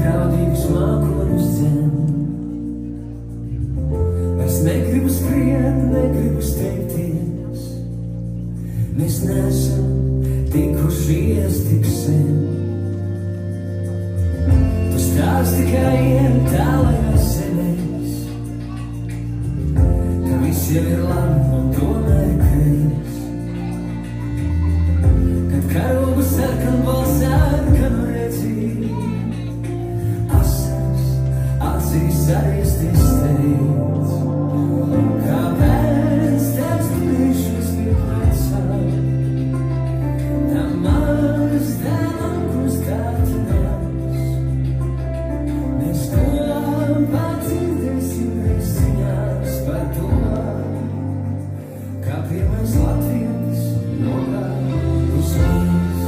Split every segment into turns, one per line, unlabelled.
Kaudīgus mākoņus dzen. Es negribu skriet, negribu steigties. Mēs neesam tikušies tik sen. Tu stāsti, kā iet tālajās zemēs, ka viss jau ir labi un tomēr kreis. Kad karogu sarkan balsārkanu redzīju, asars acīs ariesties steidz. Kāpēc tāds tu bišķis bija vecāk? Tam maz dēlam, kurš kātinās. Mēs kopā dzirdēsim ziņās par to, kā pirmais Latvijas nogāja uz mīs.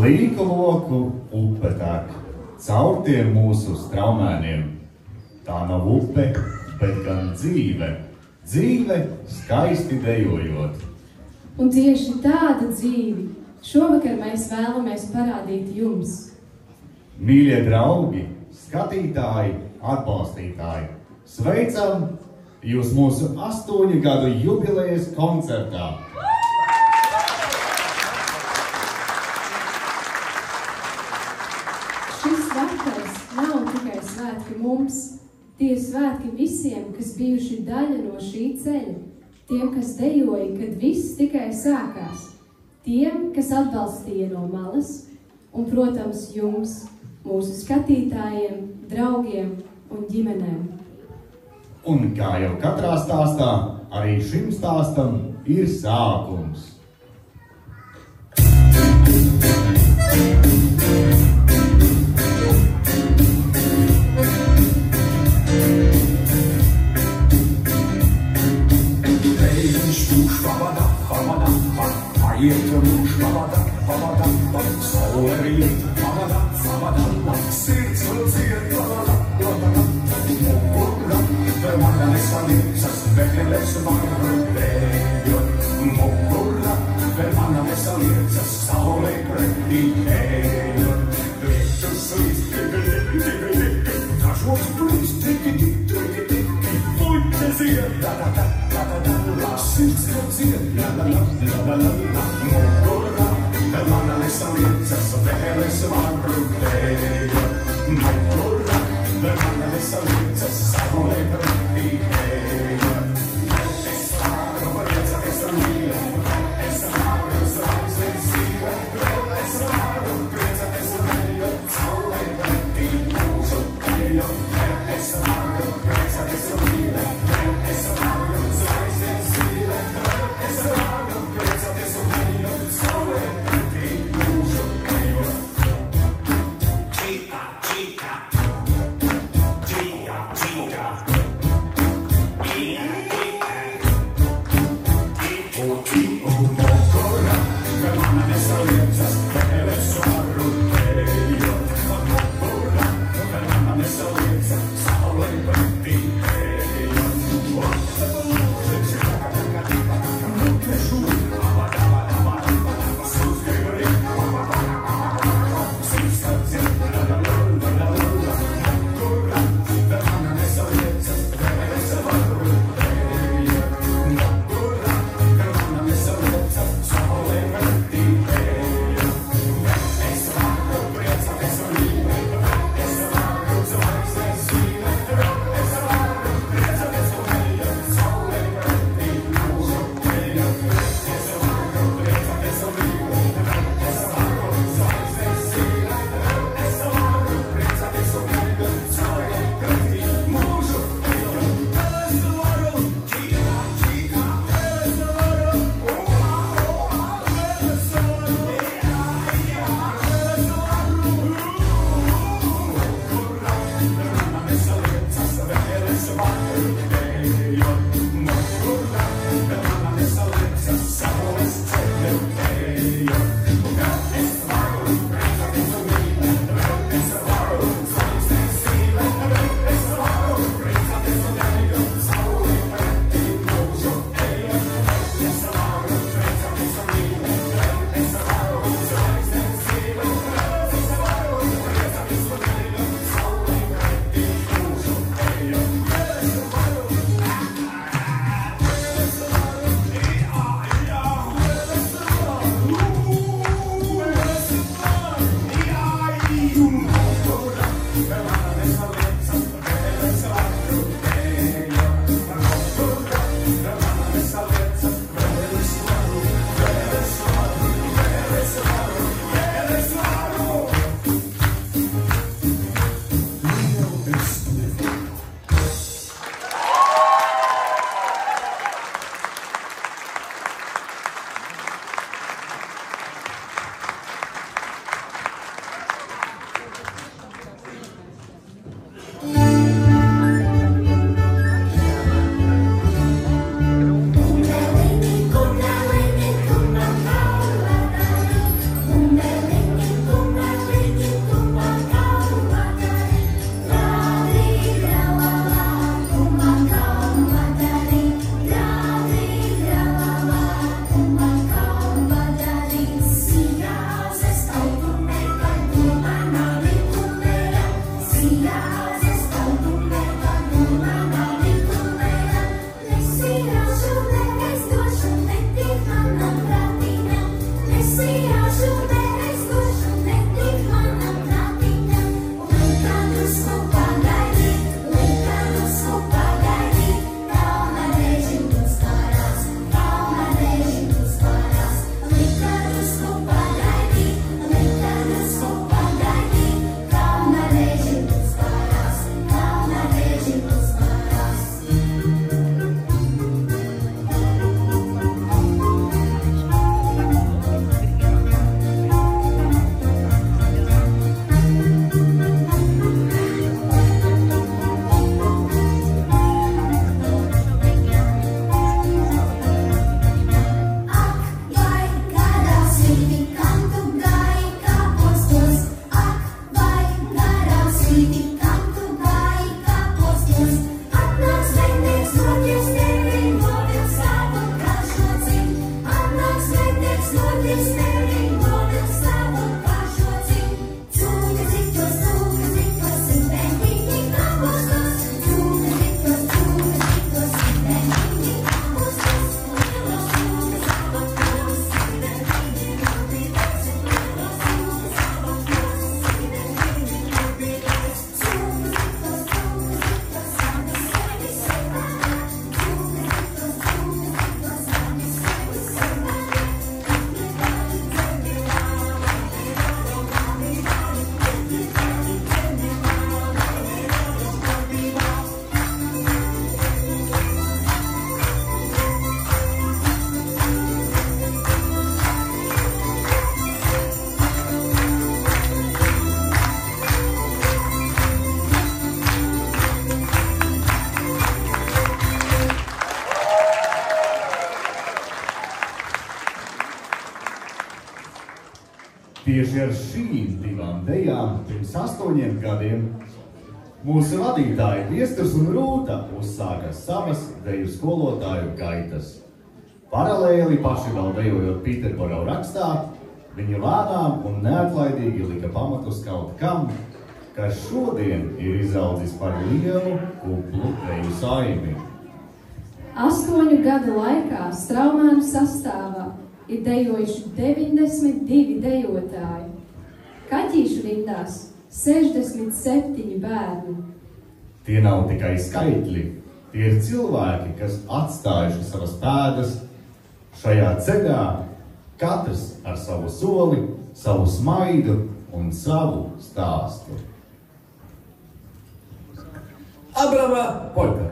Līku loku upe tek, caur tiem mūsu straumēniem. Tā nav upe, bet gan dzīve, dzīve skaisti dejojot.
Un tieši tādu dzīvi šovakar mēs vēlamies parādīt jums.
Mīļie draugi, skatītāji, atbalstītāji, sveicam jūs mūsu 8 gadu jubilejas koncertā.
Šis vakars nav tikai svētki mums, tie ir svētki visiem, kas bijuši daļa no šī ceļa, tiem, kas dejoja, kad viss tikai sākās, tiem, kas atbalstīja no malas, un, protams, jums, mūsu skatītājiem, draugiem un ģimenēm.
Un kā jau katrā stāstā, arī šim stāstam ir sākums.
Saule rīt, sirds vēl dzied, mugura, vēl mana nesaliecas, vēles varu dējot. Mugura, vēl mana nesaliecas, saulē pretī ejot. Lietus līdz, dažos plīst, tiki, puķe zied, sirds vēl dzied, mugura, vēl mana nesaliecas, vēles varu dējot. Mugura, vēl mana nesaliecas, saulē pretī ejot. Es varu priecāties ar mīļu, es varu zvaigznes dzīvot, es varu priecāties ar mīļu, saulē pretī mūsu ejot. Es varu priecāties ar mīļu, es varu zvaigznes dzīvot, es varu priecāties ar mīļu, saulē pretī mūsu ejot. Chica, chica. Let's
Tieši ar šīm divām dejām pirms 8 gadiem mūsu vadītāji Viesturs un Rūta uzsāka savas deju skolotāju gaitas. Paralēli paši vēl dejojot Piterboro rakstā, viņi lēnām un neatlaidīgi lika pamatus kaut kam, kas šodien ir izaudzis par lielu kuplu deju saimi.
8 gadu laikā Straumēnu sastāvā ir dejojuši 92 dejotāji. Kaķīšu rindās 67 bērni.
Tie nav tikai skaitļi, tie ir cilvēki, kas atstājuši savas pēdas šajā ceļā, katrs ar savu soli, savu smaidu un savu stāstu. Abrama Poļka.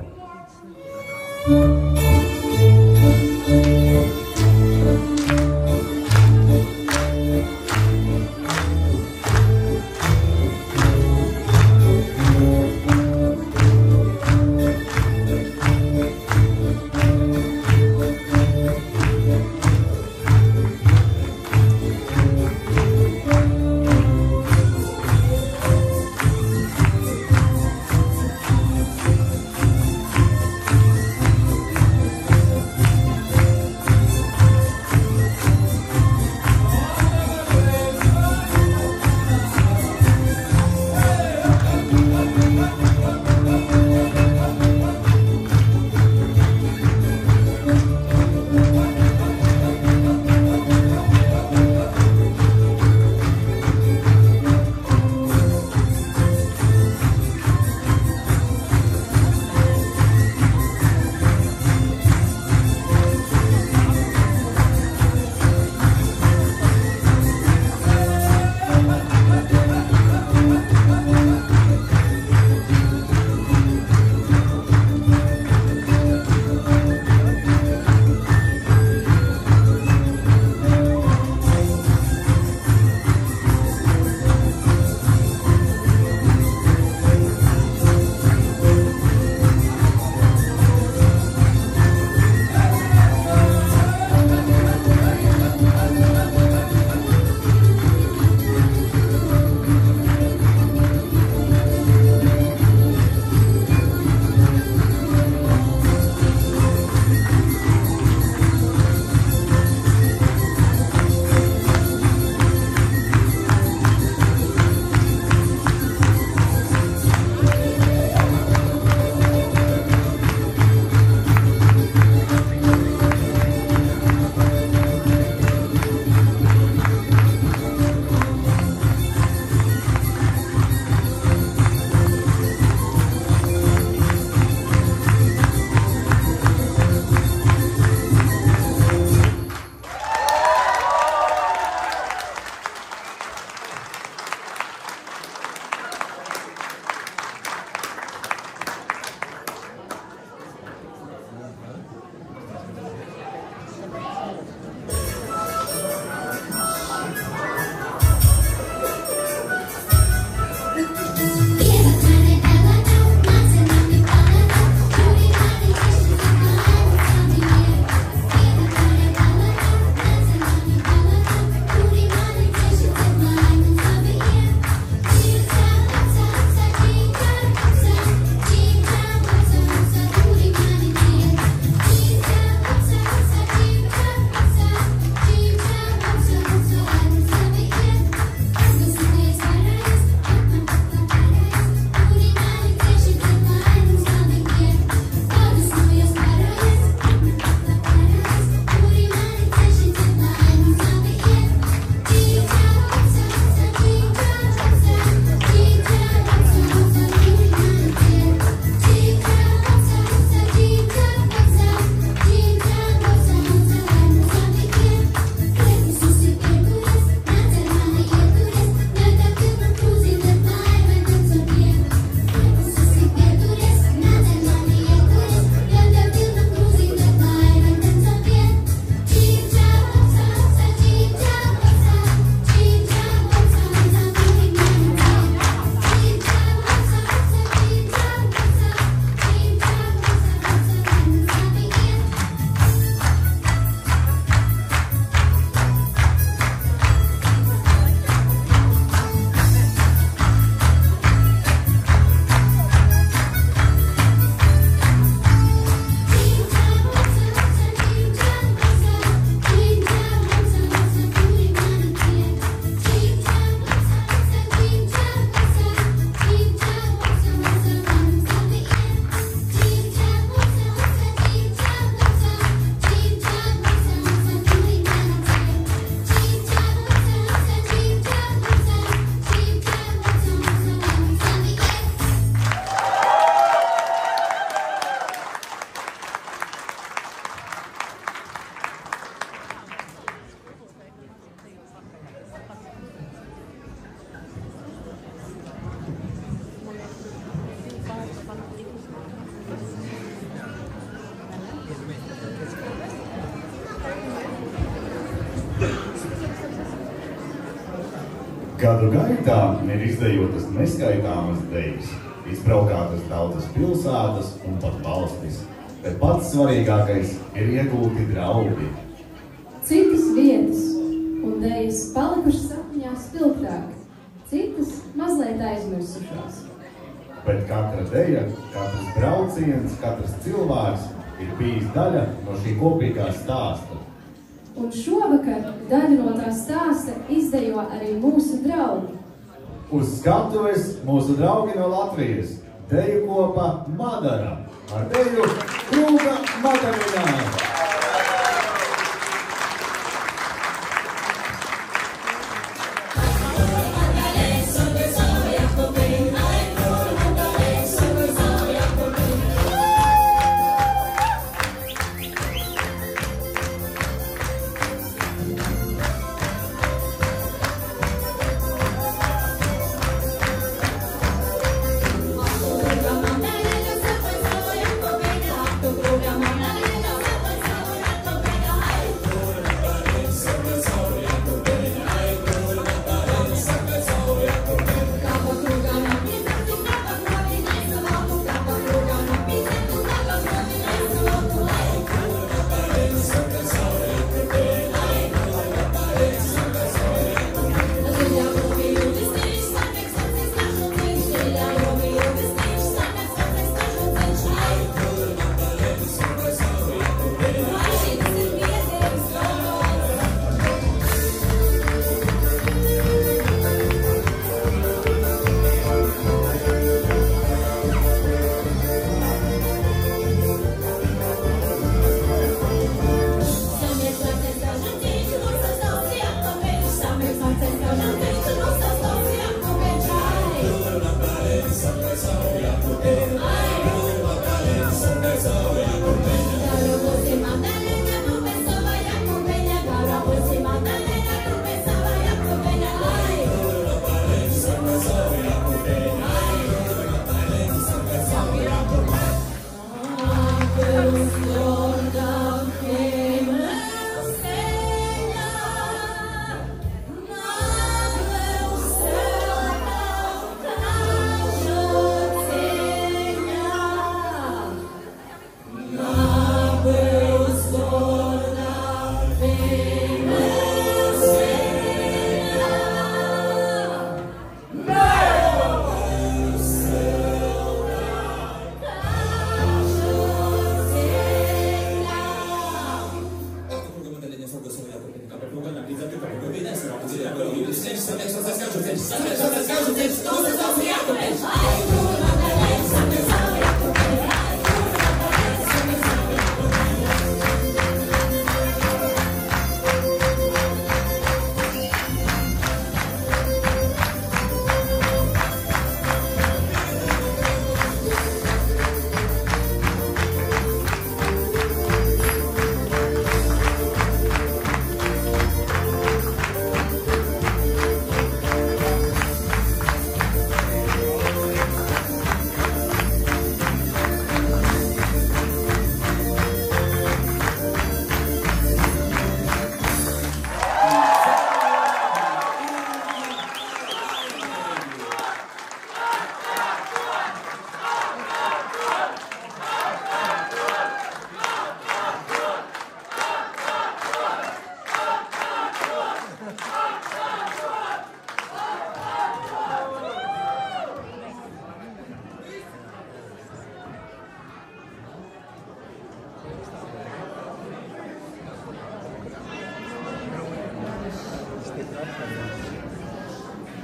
Gadu gaitā ir izdejotas neskaitāmas dejas, izbraukātas daudzas pilsētas un pat valstis, bet pats svarīgākais ir iegūti draugi.
Citas vietas un dejas palikušas sapņā spilgtāk, citas mazliet aizmirsušās.
Bet katra deja, katrs brauciens, katrs cilvēks ir bijis daļa no šī kopīgā stāsta.
Un šovakar daļu no tā stāsta izdejo arī mūsu draugi.
Uz skatuves mūsu draugi no Latvijas, deju kopa Madara, ar deju Krūga Madarinā.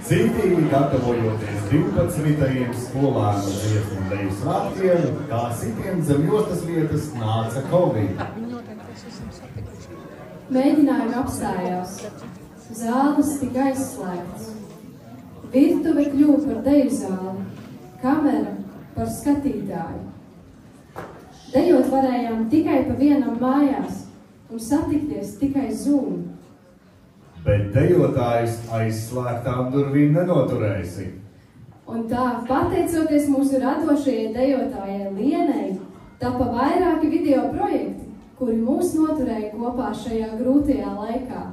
Cītīgi gatavojoties 12. skolānu dziesmu un deju svētkiem, kā sitiem zem jostas vietas nāca Covid.
Mēģinājumi apstājās. Zāles tika aizslēgtas. Virtuve kļuva par deju zāli, kamera par skatītāju. Dejot varējām tikai pa vienam mājās un satikties tikai Zoom.
Bet dejotājs aizslēgtām durvīm nenoturēsi.
Un tā, pateicoties mūsu radošajai dejotājai Lienei, tapa vairāki video projekti, kuri mūs noturēja kopā šajā grūtajā laikā.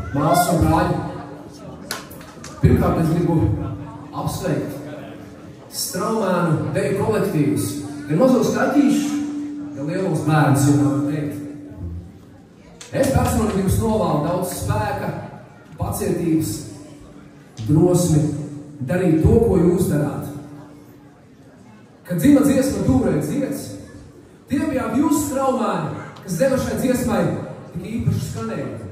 Māsas un brāļi, pirmkārt es gribu apsveikt Straumēnu deju kolektīvus. Ir mazos kaķīši, ja lielos bērns, jau varu teikt. Es personīgi jums novēlu daudz spēka, pacietības, drosmi darīt to, ko jūs darāt. Kad dzima dziesma Tūrē dzieds, tie bijāt jūs Straumēni, kas deva šai dziesmai tik īpašu skanējumu,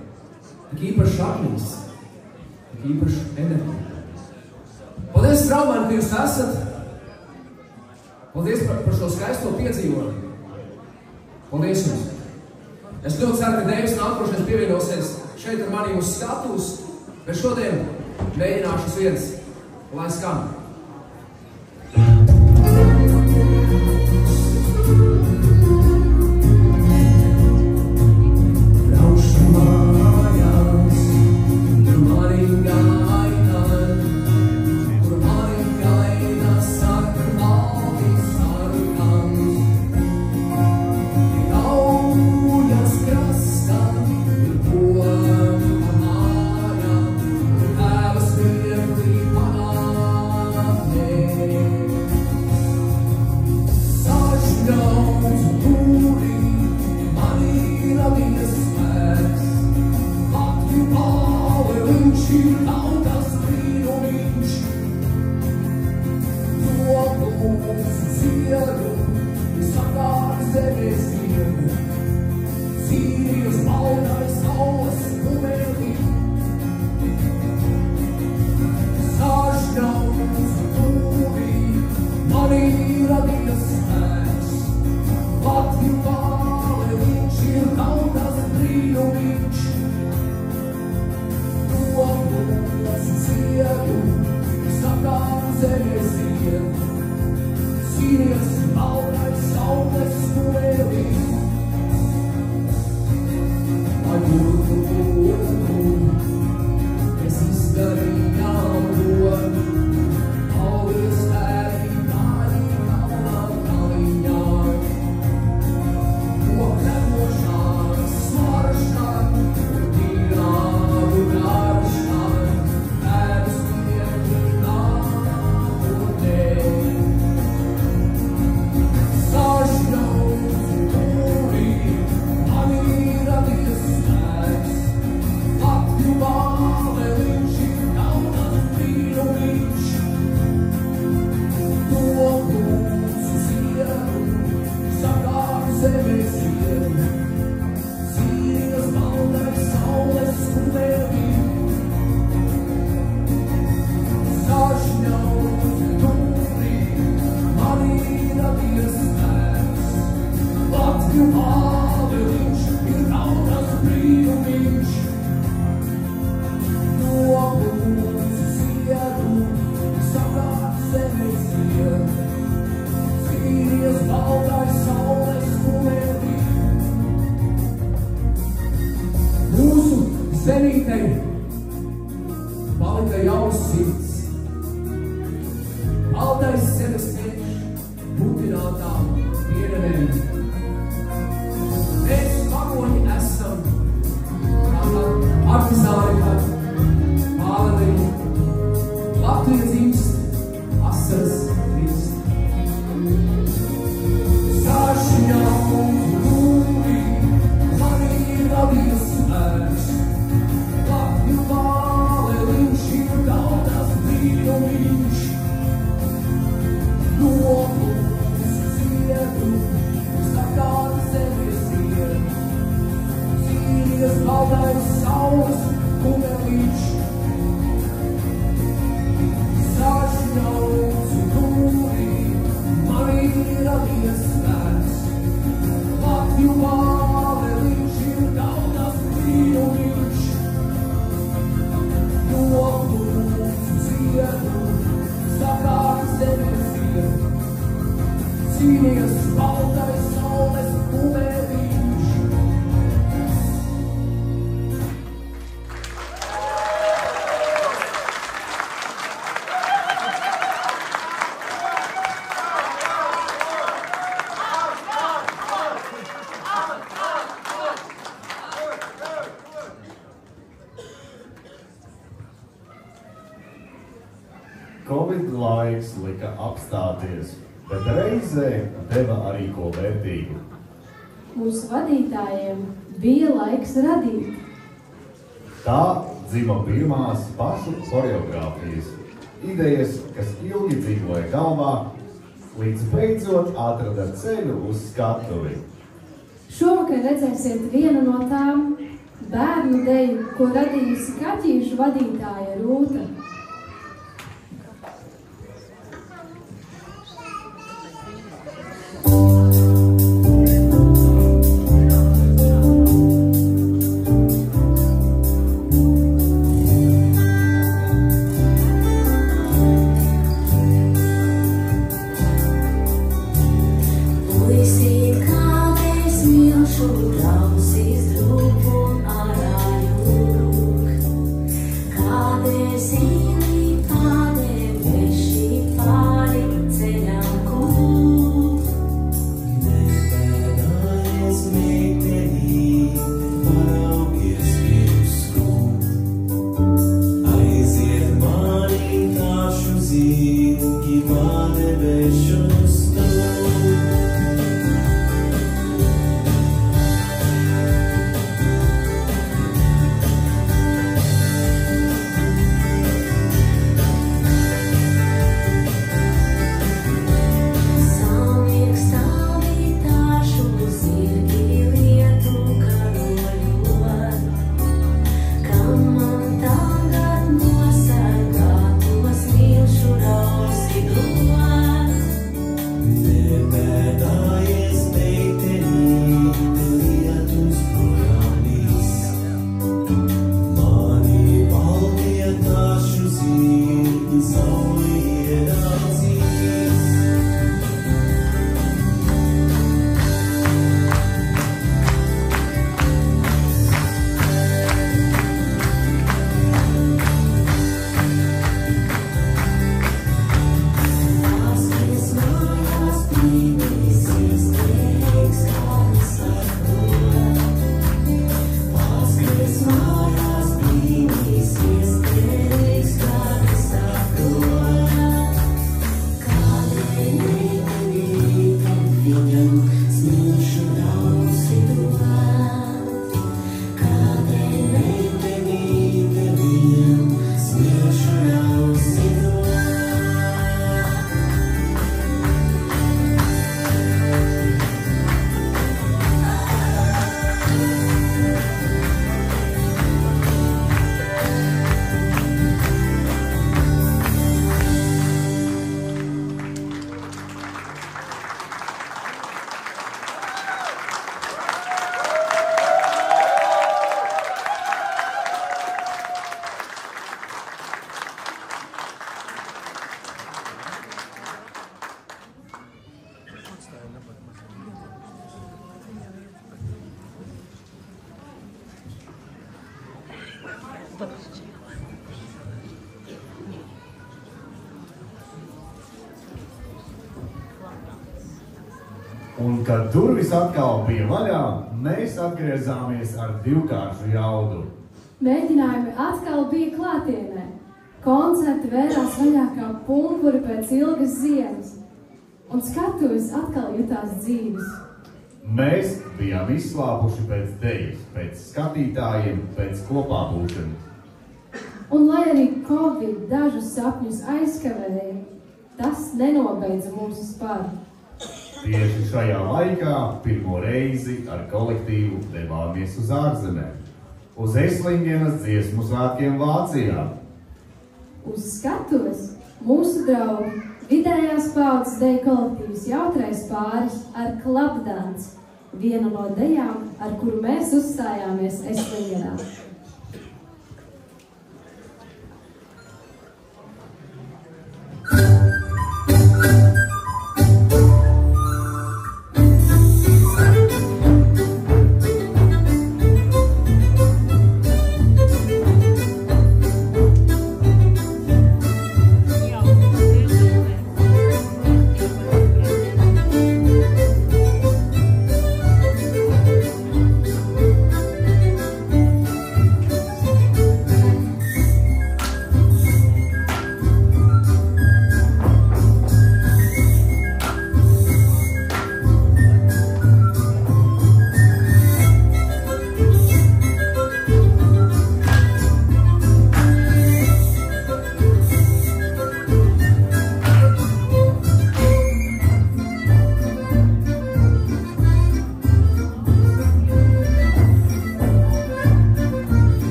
tik īpašu atmiņas, tik īpašu enerģiju. Paldies, Straumēni, ka jūs esat. Paldies par šo skaisto piedzīvojumu. Paldies jums. Es ļoti ceru, ka Deivis nākošais pievienosies šeit ar mani uz skatuves, bet šodien mēģināšu viens, lai skan. ziedu, sakāt zemes dienu, Sīrijas maldai saules kumēlī. Sašķauts tūvī, manī radies spēks, Latviju vāle viņš ir tautas brīnumiņš. Domos ziedu, sakāt zemes dienu, Sīrijas maldai saules kumēlī. Es izdarījām godu, paldies tēvi, māji, kalnā kaliņā. Ko kremošana, svaršana, dīnādu garšana, tēvs vietni nāku tevi. Sašķauts tūvī, manī radies spēks, Latviju vāle viņš ir tautas brīnumiņš. Domos ziedu, sakāt zemes dienu, Sīrijas maldai saules kumēlī. Sašķauts tūvī, manī radies spēks, Latviju vāle viņš ir tautas brīnumiņš. Domos ziedu, sakāt zemes dienu, Sīrijas maldai saules kumēlī. Mūsu zenītei palika jauns sirds, baltais zemes ceļš putinātām pienenēm. Mēs varoņi esam, tātad partizāni par pāleviņu. Latvija dzimst, asaras krist. Sašķauts tūvī, manī radies spēks, Latviju vāle viņš ir tautas brīnumiņš. Domos ziedu, sakāt zemes dienu, Sīrijas maldai saules kumēlīš. Sašķauts tūvī, manī radies spēks, Latviju vāle viņš ir tautas brīnumiņš. Domos ziedu, sakāt zemes dienu, Sīrijas maldai saules kumēlīš.
Covid laiks lika apstāties, bet reizē deva arī ko vērtīgu.
Mūsu vadītājiem bija laiks radīt.
Tā dzima pirmās pašu koreogrāfijas, idejas, kas ilgi dzīvoja galvā, līdz beidzot atrada ceļu uz skatuvi.
Šovakar redzēsiet vienu no tām bērnu deju, ko radījusi kaķīšu vadītāja Rūta.
See
Un, kad durvis atkal bija vaļā, mēs atgriezāmies ar divkāršu jaudu.
Mēģinājumi atkal bija klātienē. Koncerti vērās vaļā kā pumpuri pēc ilgas ziemas. Un skatuves atkal jutās dzīves.
Mēs bijām izslāpuši pēc dejas, pēc skatītājiem, pēc kopā būšanas.
Un lai arī Covid dažus sapņus aizkavēja, tas nenobeidza mūsu spāru.
Tieši šajā laikā pirmo reizi ar kolektīvu devāmies uz ārzemēm, uz Eslingenas dziesmu svētkiem Vācijā.
Uz skatuves mūsu draugi vidējās paudzes deju kolektīvs Jautrais pāris ar Klapdāns, viena no dejām, ar kuru mēs uzstājāmies Eslingenā.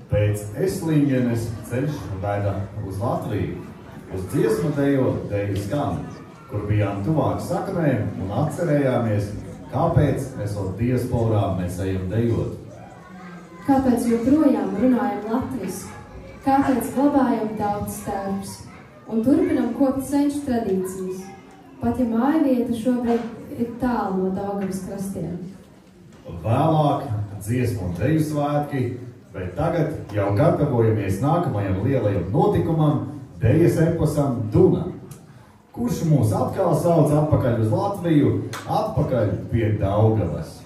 Pēc Eslingenes ceļš veda uz Latviju, uz dziesmu deju skan, kur bijām tuvāk saknēm un atcerējāmies, kāpēc mēs vēl diasporā mēs ejam dejot.
Kāpēc joprojām runājam latviski, kāpēc glabājam tautas tērpus un turpinam kopt senču tradīcijas, pat ja mājvieta šobrīd ir tālu no Daugavas krastiem.
Vēlāk dziesmu un deju svētki, bet tagad jau gatavojamies nākamajam lielajam notikumam, dejas eposam Duna, kurš mūs atkal sauc atpakaļ uz Latviju, atpakaļ pie Daugavas.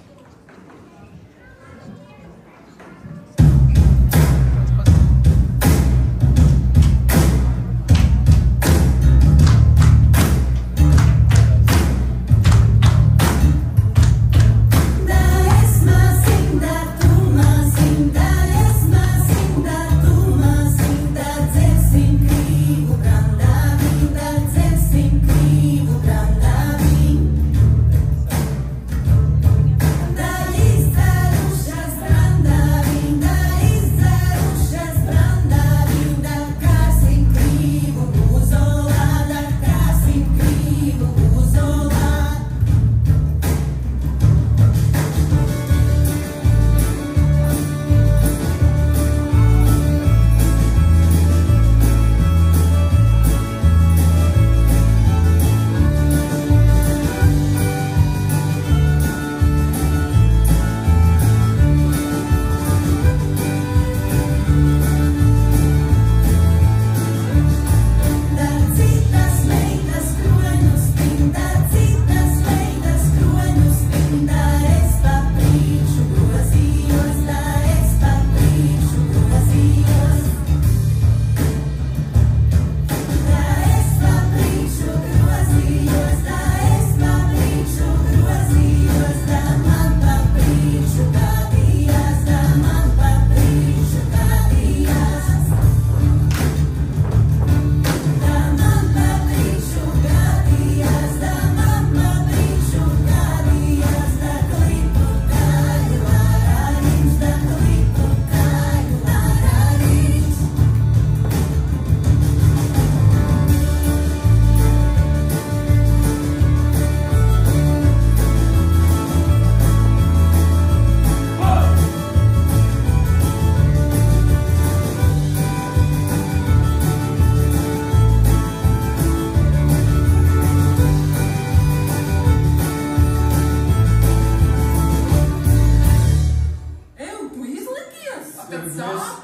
Krīvu,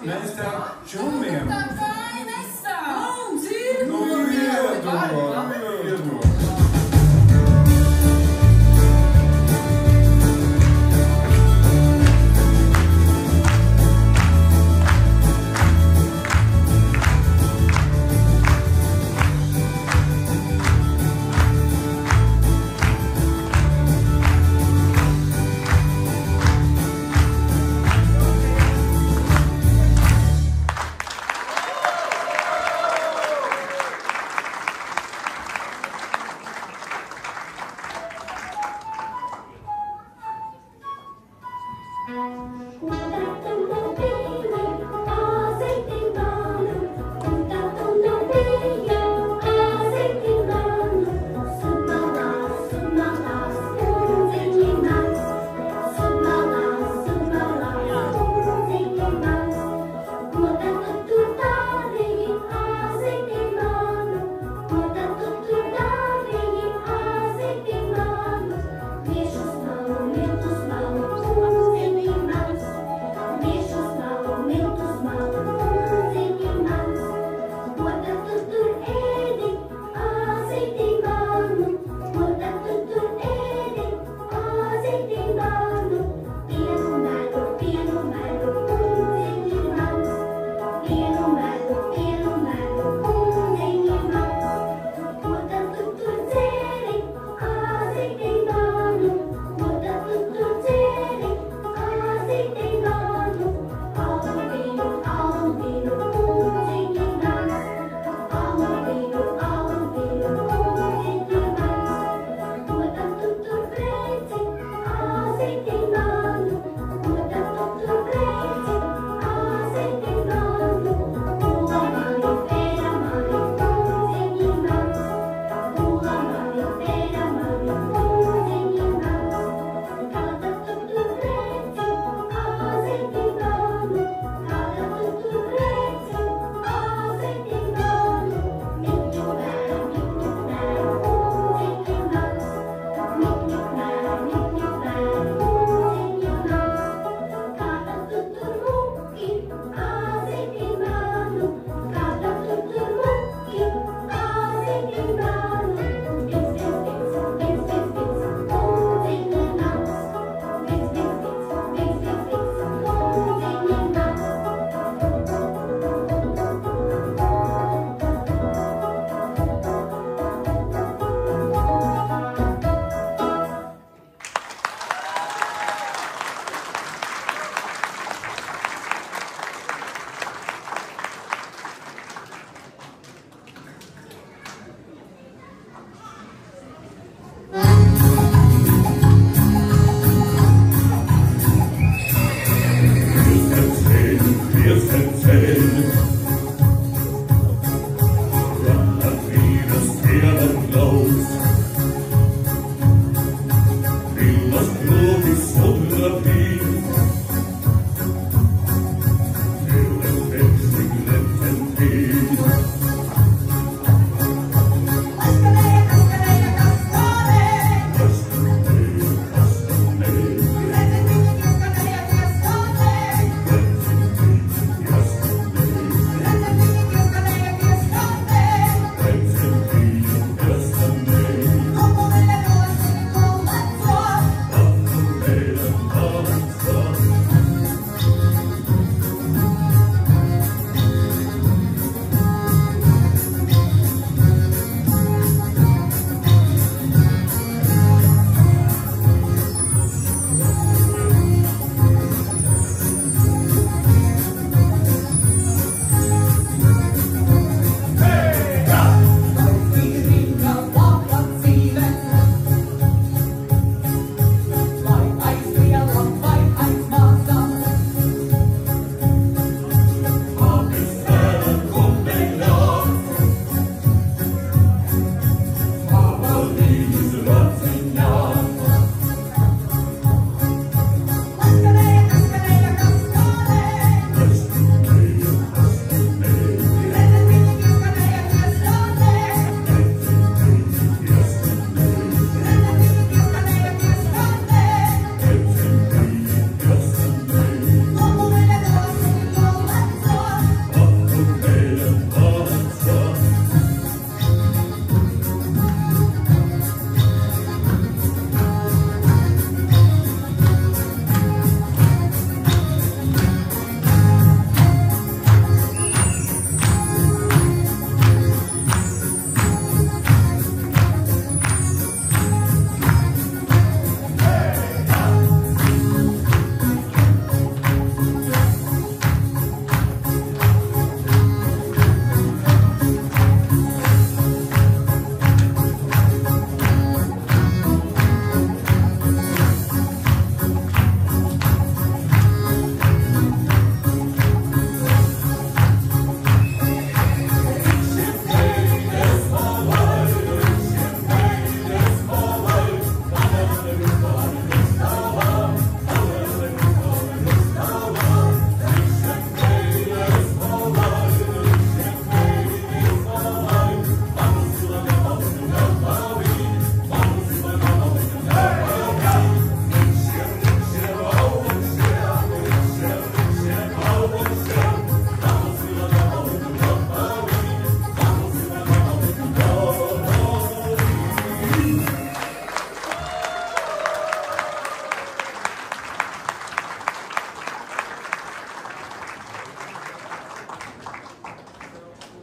Mēs tev čumiem.
Tā kā nestāv.
Nu, iedod.
Mieszos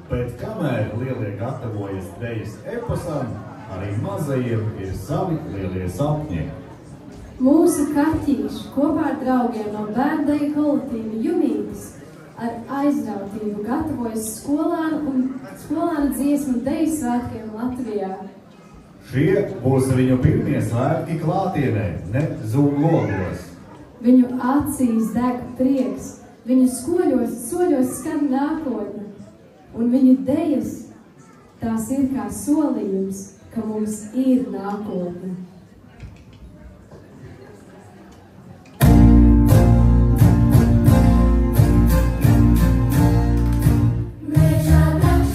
Bet kamēr lielie gatavojas dejas eposam, arī mazajiem ir savi lielie sapņi.
Mūsu kaķīši kopā ar draugiem no bērndeju kolektīva Junītis ar aizrautību gatavojas skolānu dziesmu deju svētkiem Latvijā.
Šie būs viņu pirmie svētki klātienē, ne Zoom logos.
Viņu acīs deg prieks, viņu soļos skan nākotne, un viņu dejas tās ir kā solījums, ka mums ir nākotne.
Mežā brakš,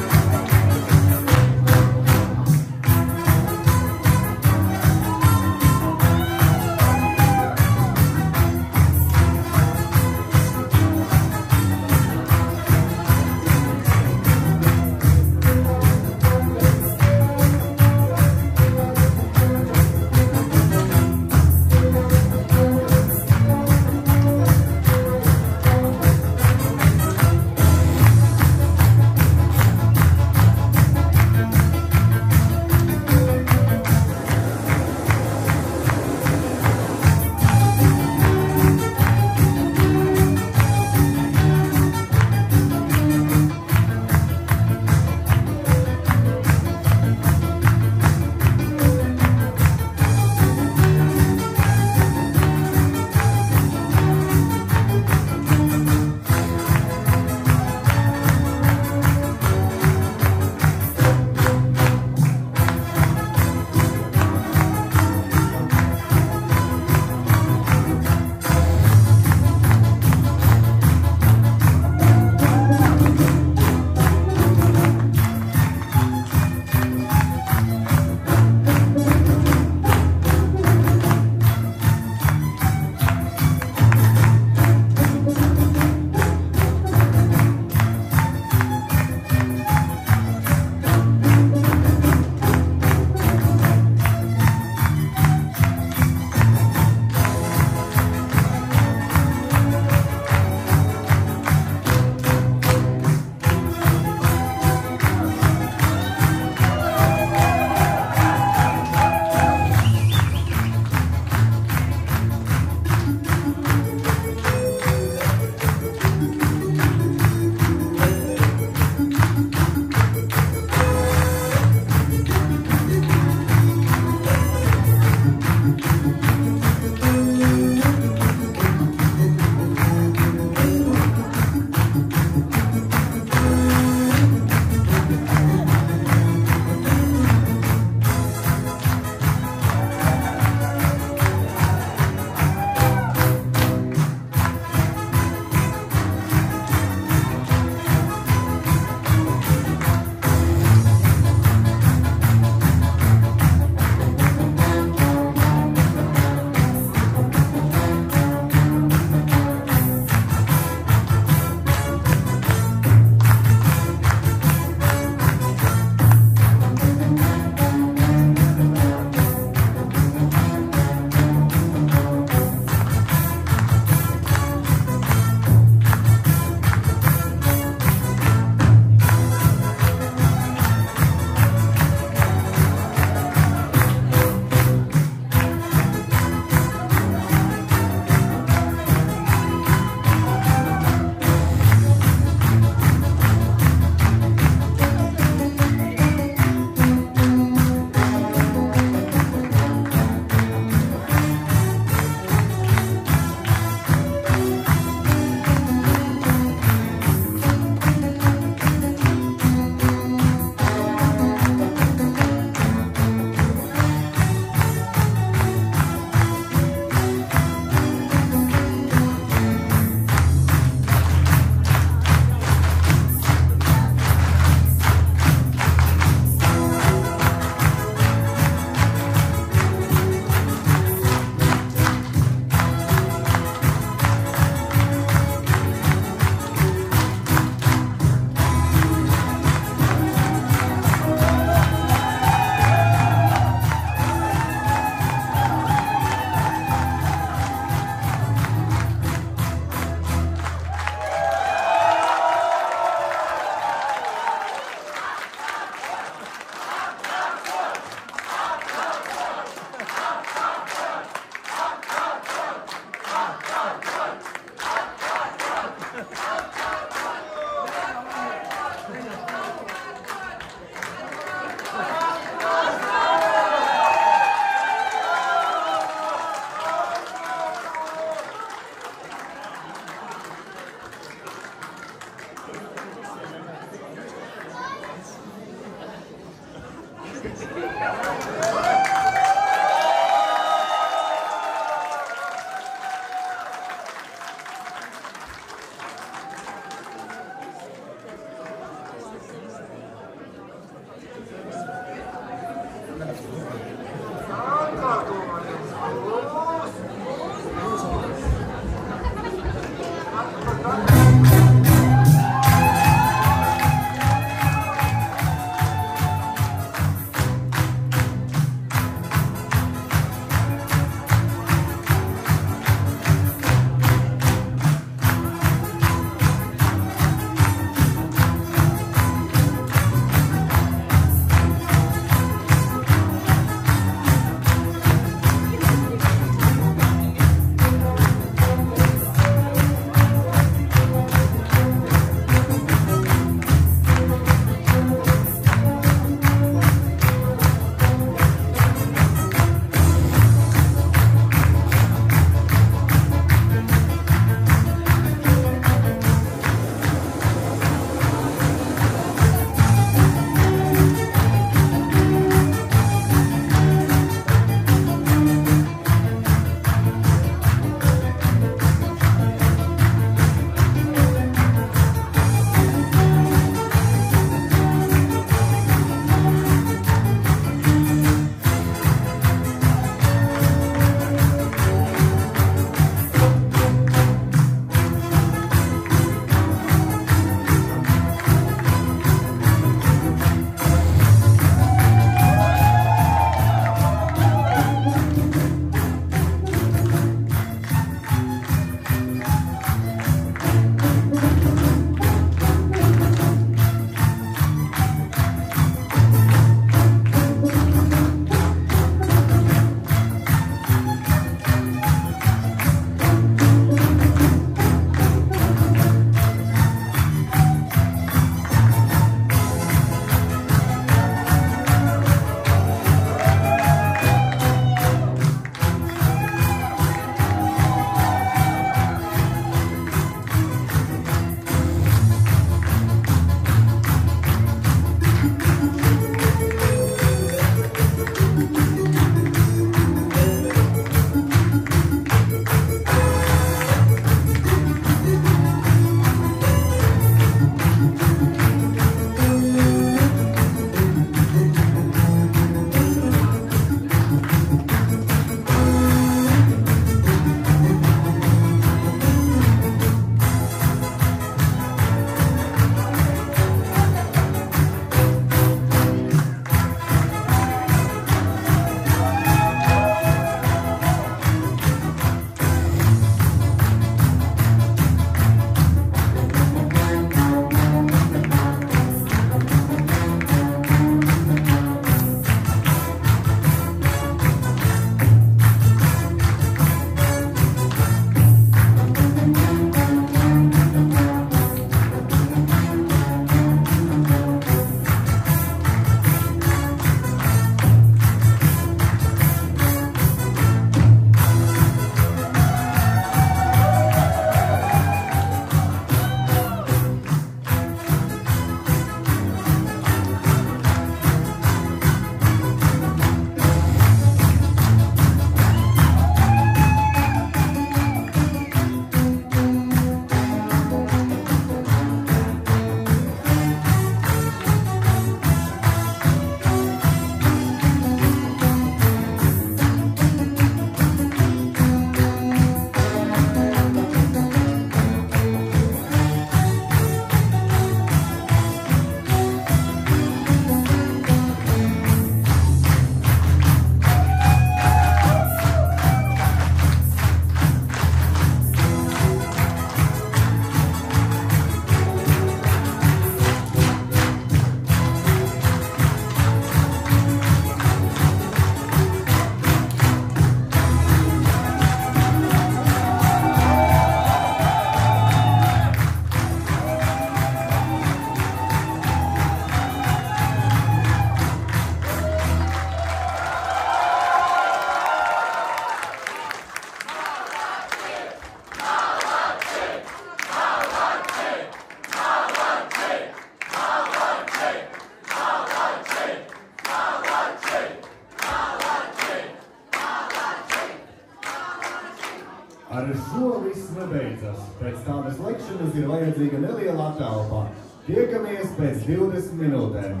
Ar šo viss nebeidzas. Pēc tādas lekšanas ir vajadzīga neliela telpa. Tiekamies pēc 20 minūtēm.